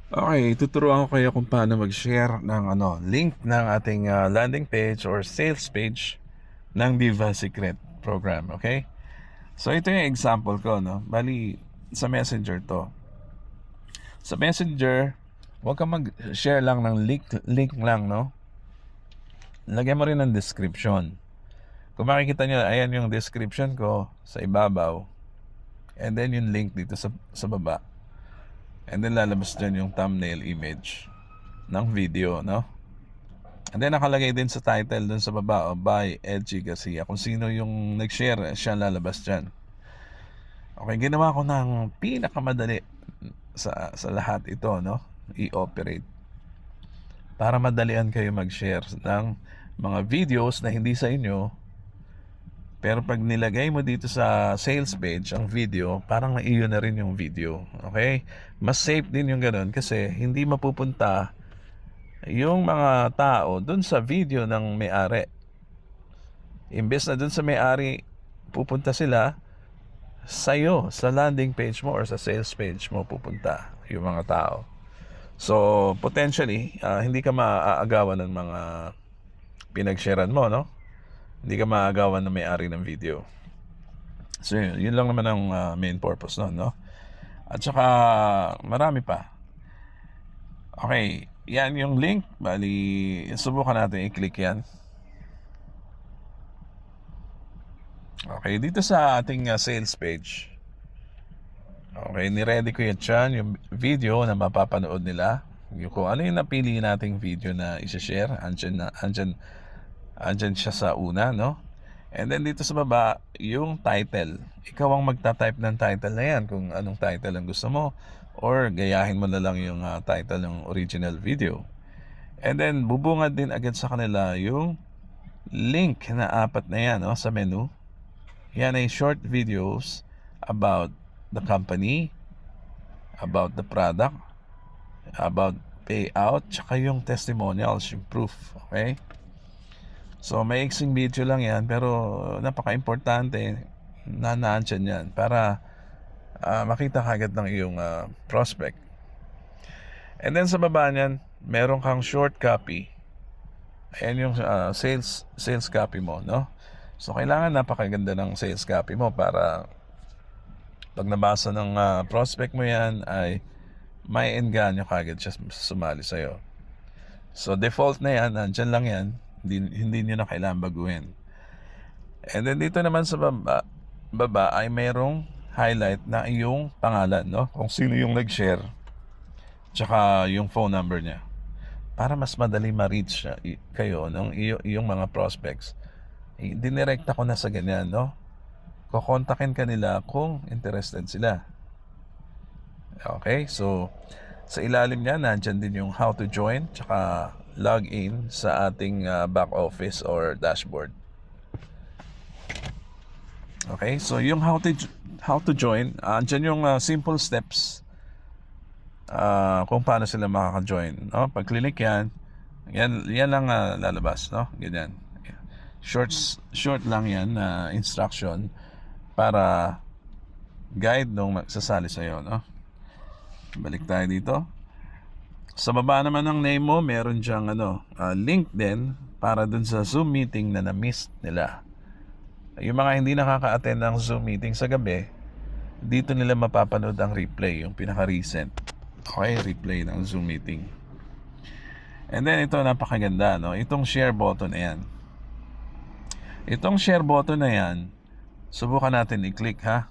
Okay, tuturuan ko kayo kung paano mag-share ng link ng ating landing page or sales page ng Viva Secret program, okay? So ito yung example ko, no? Bali sa Messenger to. Sa Messenger, huwag kang mag-share lang ng link lang, no? Lagyan mo rin ng description. Kung makikita nyo, ayan yung description ko sa ibabaw. And then yung link dito sa baba. And then lalabas dyan yung thumbnail image ng video, no? And then nakalagay din sa title dun sa baba, by Edgy Garcia. Kung sino yung nag-share, siya lalabas dyan. Okay, ginawa ko ng pinakamadali sa lahat ito, no? I-operate. Para madalian kayo mag-share ng mga videos na hindi sa inyo. Pero pag nilagay mo dito sa sales page ang video, parang naiyo na rin yung video. Okay? Mas safe din yung ganun kasi hindi mapupunta yung mga tao dun sa video ng may-ari. Imbes na dun sa may-ari pupunta sila, sa'yo, sa landing page mo or sa sales page mo pupunta yung mga tao. So, potentially, hindi ka maaagawan ng mga pinag-sharean mo, no? Hindi ka maaagawan ng may-ari ng video. So, yun lang naman ang main purpose nun, no? At saka, marami pa. Okay, yan yung link. Bali, subukan natin i-click yan. Okay, dito sa ating sales page. Okay, ni-ready ko yan dyan, yung video na mapapanood nila. Yung kung ano yung napili nating video na isa-share, andyan siya sa una, no? And then dito sa baba, yung title. Ikaw ang magta-type ng title na yan kung anong title ang gusto mo. Or gayahin mo na lang yung title ng original video. And then bubungad din agad sa kanila yung link na apat na yan, no, sa menu. Yan ay short videos about the company, about the product, about payout, tsaka yung testimonials, yung proof. Okay? So may maiksing video lang yan pero napaka-importante na naandyan yan para makita kagad ng iyong prospect. And then sa baba niyan, meron kang short copy. Ayan yung sales copy mo, no? So kailangan napakaganda ng sales copy mo para pag nabasa ng prospect mo yan ay may engganyo kagad siya sumali sa'yo. So default na yan, nandyan lang yan. Hindi nyo na kailangan baguhin. And then dito naman sa baba ay mayroong highlight na iyong pangalan, no? Kung sino yung nag-share, tsaka yung phone number niya. Para mas madali ma-reach kayo ng iyong mga prospects. Dinirekta ko na sa ganyan, no? Kukontakin ka nila kung interested sila. Okay, so sa ilalim niya, nandyan din yung how to join, tsaka log in sa ating back office or dashboard. Okay, so yung how to join, andyan yung simple steps kung paano sila makaka-join. No? Pag-click yan lang lalabas, no? Ganyan. Short lang yan na instruction para guide nung magsasali sa'yo, no? Balik tayo dito. Sa baba naman ng name mo, meron diyang link din para dun sa Zoom meeting na na-miss nila. Yung mga hindi nakaka-attend ng Zoom meeting sa gabi, dito nila mapapanood ang replay, yung pinaka-recent. Okay, replay ng Zoom meeting. And then ito, napakaganda, no? Itong share button na yan. Itong share button na yan, subukan natin i-click, ha?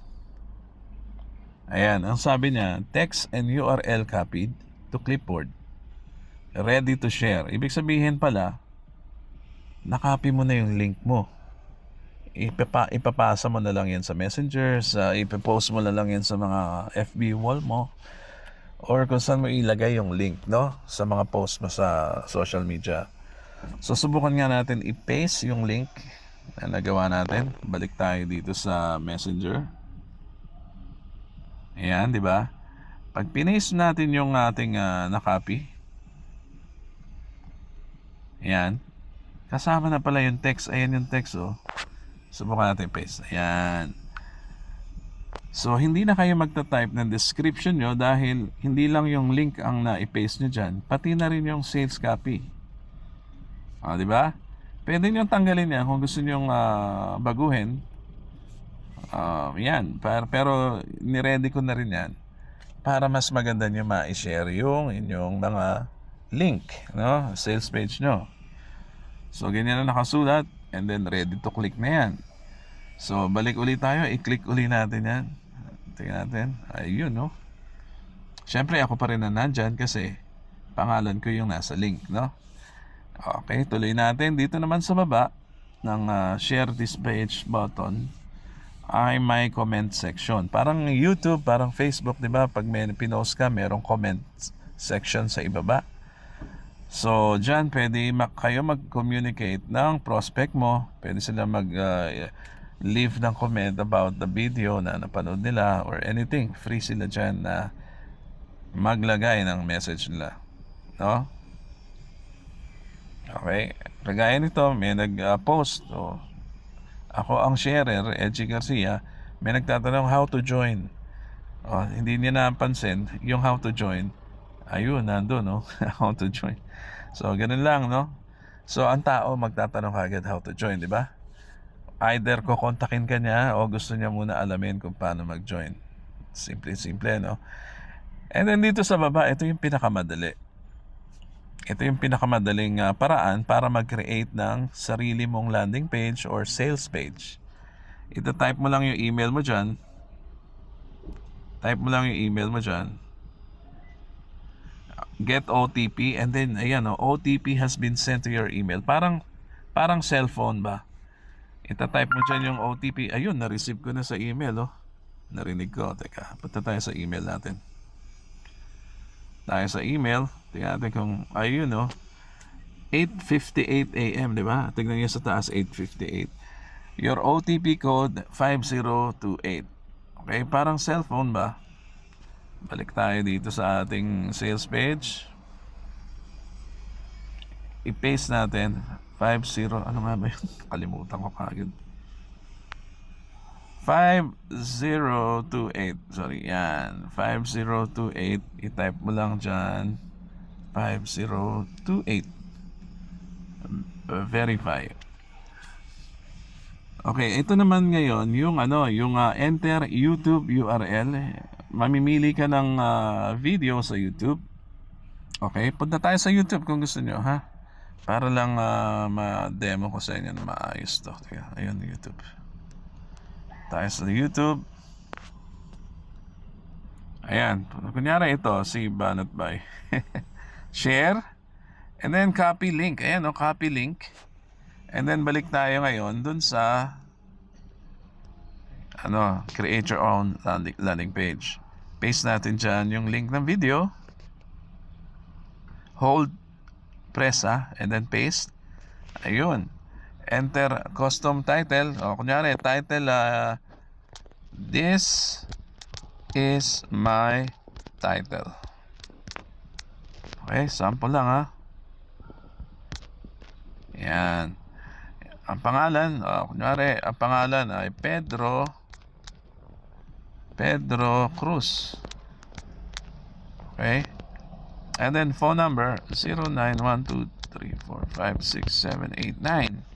Ayan, ang sabi niya, text and URL copied to clipboard. Ready to share. Ibig sabihin pala, nakopy mo na yung link mo. Ipapasa mo na lang yan sa Messenger, ipopost mo na lang yan sa mga FB wall mo, or kung saan mo ilagay yung link, no? Sa mga post mo sa social media. So subukan nga natin i-paste yung link na nagawa natin. Balik tayo dito sa Messenger. Ayan, di ba? Pag pinaste natin yung ating na-copy, ayan, kasama na pala yung text. Ayan yung text, oh. Subukan natin paste. Ayan. So, hindi na kayo magta-type ng description nyo dahil hindi lang yung link ang na-paste nyo dyan, pati na rin yung sales copy. Di ba? Pwede nyo tanggalin yan kung gusto nyo baguhin. Yan. Pero niready ko na rin yan para mas maganda nyo ma-share yung inyong mga link, no? Sales page nyo. So, ganyan na nakasulat and then ready to click na yan. So, balik ulit tayo. I-click ulit natin yan. Tingnan natin. Ayun, no? Siyempre, ako pa rin na nandyan kasi pangalan ko yung nasa link, no? Okay, tuloy natin. Dito naman sa baba ng share this page button ay may comment section. Parang YouTube, parang Facebook, di ba? Pag may pinost ka, merong comment section sa ibaba. So, dyan pwede kayo mag-communicate ng prospect mo. Pwede sila leave ng comment about the video na napanood nila or anything. Free sila dyan na maglagay ng message nila. No? Okay. Kagaya nito, may nag-post. Ako ang sharer, Edgy Garcia. May nagtatanong how to join. Hindi niya napansin yung how to join. Ayun, nandun, no? How to join. So, ganun lang, no? So, ang tao magtatanong agad how to join, di ba? Either kukontakin ka niya o gusto niya muna alamin kung paano mag-join. Simple, no? And then dito sa baba, ito yung pinakamadali. Ito yung pinakamadaling paraan para mag-create ng sarili mong landing page or sales page. Ito-type mo lang yung email mo dyan. Type mo lang yung email mo dyan. Get OTP and then, ayan, OTP has been sent to your email. Parang cellphone ba? Ita-type mo dyan yung OTP. Ayun, na-receive ko na sa email, Narinig ko. Teka, punta tayo sa email natin. Tayo sa email. Tingnan natin kung, ayun, 8:58 AM, di ba? Tignan nyo sa taas, 8:58. Your OTP code, 5028. Okay, parang cellphone ba? Balik tayo dito sa ating sales page. I-paste natin. 50, ano nga ba yun? Kalimutan ko kagad. 5028. Sorry, yan. 5028. I-type mo lang dyan. 5028. Verify. Okay, ito naman ngayon, yung enter YouTube URL. Mamimili ka ng video sa YouTube. Okay, punta tayo sa YouTube kung gusto nyo, ha? Para lang ma-demo ko sa inyo na maayos to. Teka, ayun, YouTube. Tayo sa YouTube. Ayan. Kunyari ito, si Banat Bay. Share. And then copy link. Ayan, copy link. And then balik tayo ngayon dun sa create your own landing page. Paste natin dyan yung link ng video. Hold, press and then paste. Ayun. Enter custom title. Kunyari, title, this is my title. Okay, sample lang, ha. Yan. Ang pangalan, kunyari, ang pangalan ay Pedro Cruz. Okay? And then phone number 091234567889.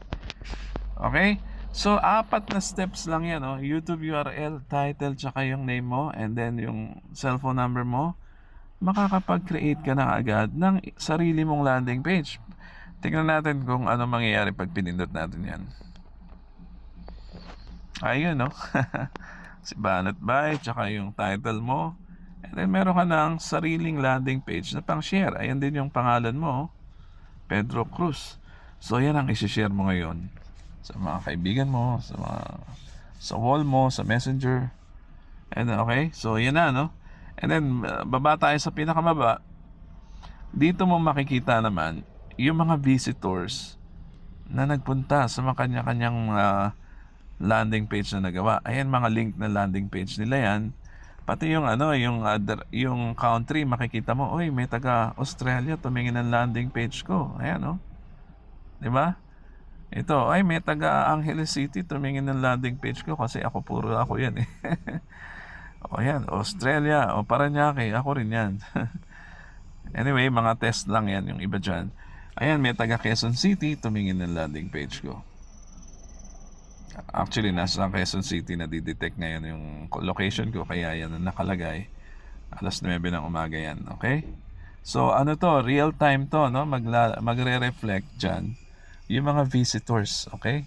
Okay? So, 4 na steps lang yan, YouTube URL, title, tsaka yung name mo, and then yung cellphone number mo. Makakapag-create ka na agad ng sarili mong landing page. Tingnan natin kung ano mangyayari pag pinindot natin yan. Ayun, si Banat Bay, tsaka yung title mo. And then meron ka ng sariling landing page na pang-share. Ayan din yung pangalan mo, Pedro Cruz. So, yan ang isi-share mo ngayon sa mga kaibigan mo, sa wall mo, sa messenger. And okay, so yan na, And then, baba tayo sa pinakamaba. Dito mo makikita naman yung mga visitors na nagpunta sa mga kanya-kanyang landing page na nagawa. Ayan, mga link na landing page nila yan. Pati yung yung country, makikita mo, oy, may taga Australia tumingin ng landing page ko. Ayan, 'Di ba? Ito, ay, may taga Angeles City tumingin ng landing page ko kasi puro ako yan, O yan, Australia, o Paranaque, ako rin yan. Anyway, mga test lang yan, yung iba dyan. Ayan, may taga Quezon City, tumingin ng landing page ko. Actually, nasa Quezon City na didetect ngayon yung location ko, kaya yan ang nakalagay. Alas 9 ng umaga yan, okay? So, ano to, real time to, no? Magre-reflect dyan yung mga visitors, okay?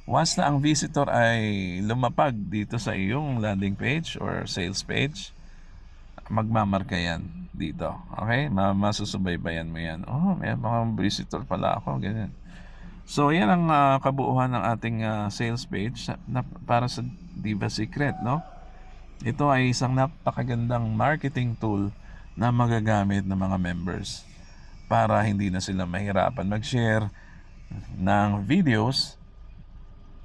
Once na ang visitor ay lumapag dito sa iyong landing page or sales page, magmamarka yan dito. Okay? Masusubaybayan mo yan. Oh, may mga visitor pala ako. Ganyan. So, yan ang kabuuan ng ating sales page para sa Diva Secret, no? Ito ay isang napakagandang marketing tool na magagamit ng mga members para hindi na sila mahirapan mag-share ng videos.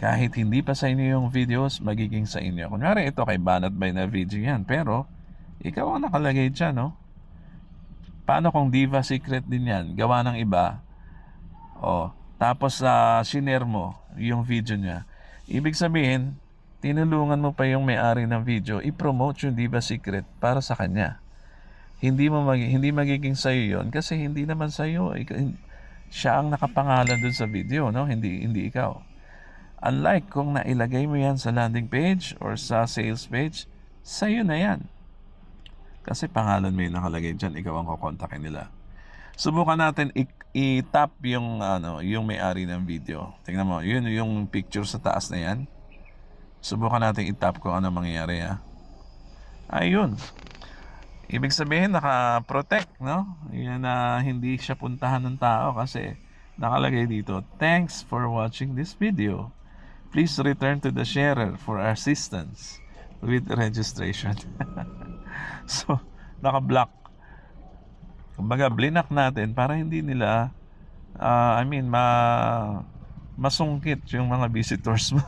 Kahit hindi pa sa inyo yung videos, magiging sa inyo. Kunyari, ito kay Banat Bay na video yan. Pero, ikaw ang nakalagay dyan, no? Paano kung Diva Secret din yan? Gawa ng iba. O, tapos shinare mo yung video niya. Ibig sabihin, tinulungan mo pa yung may-ari ng video, i-promote yung Diva Secret para sa kanya. Hindi magiging sa'yo yun kasi hindi naman sa'yo. Siya ang nakapangalan dun sa video, no? Hindi ikaw. Unlike kung nailagay mo yan sa landing page or sa sales page, sa'yo na yan. Kasi pangalan mo yung nakalagay dyan, ikaw ang kukontakin nila. Subukan natin i-tap yung, yung may-ari ng video. Tingnan mo, yun yung picture sa taas na yan. Subukan natin i-tap kung ano mangyayari, ha. Ayun. Ibig sabihin, naka-protect, no? Yan na hindi siya puntahan ng tao kasi nakalagay dito, "Thanks for watching this video. Please return to the sharer for assistance with registration." So, naka-block. Kumbaga, blinak natin para hindi nila, masungkit yung mga visitors mo.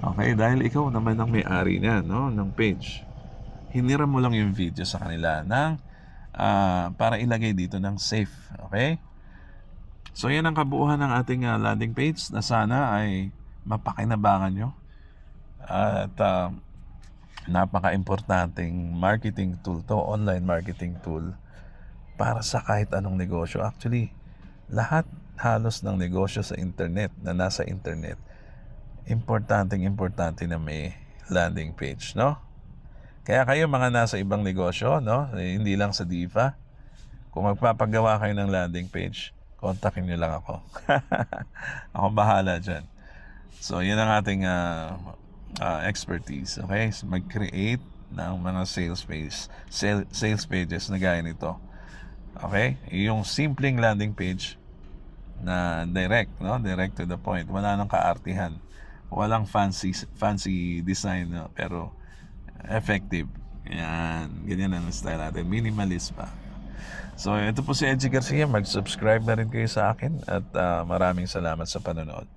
Okay, dahil ikaw naman ang may-ari na, no, ng page. Hinira mo lang yung video sa kanila para ilagay dito ng safe. Okay? So, yan ang kabuuan ng ating landing page na sana ay mapakinabangan nyo. At napaka-importanting marketing tool to, online marketing tool para sa kahit anong negosyo. Actually, lahat halos ng negosyo sa internet, na nasa internet, importante na may landing page, no? Kaya kayo mga nasa ibang negosyo, no? Hindi lang sa Diva, kung magpapagawa kayo ng landing page, kontakin nyo lang ako. Ako bahala dyan. So, yun ang ating expertise. Okay? So, mag-create ng mga sales pages na gaya nito. Okay? Yung simpleng landing page na direct, no? Direct to the point. Wala nang kaartihan. Walang fancy design, no? Pero effective. Yan. Ganyan ang style natin. Minimalist pa. So, ito po si Edgy Garcia. Mag-subscribe na rin kayo sa akin at maraming salamat sa panonood.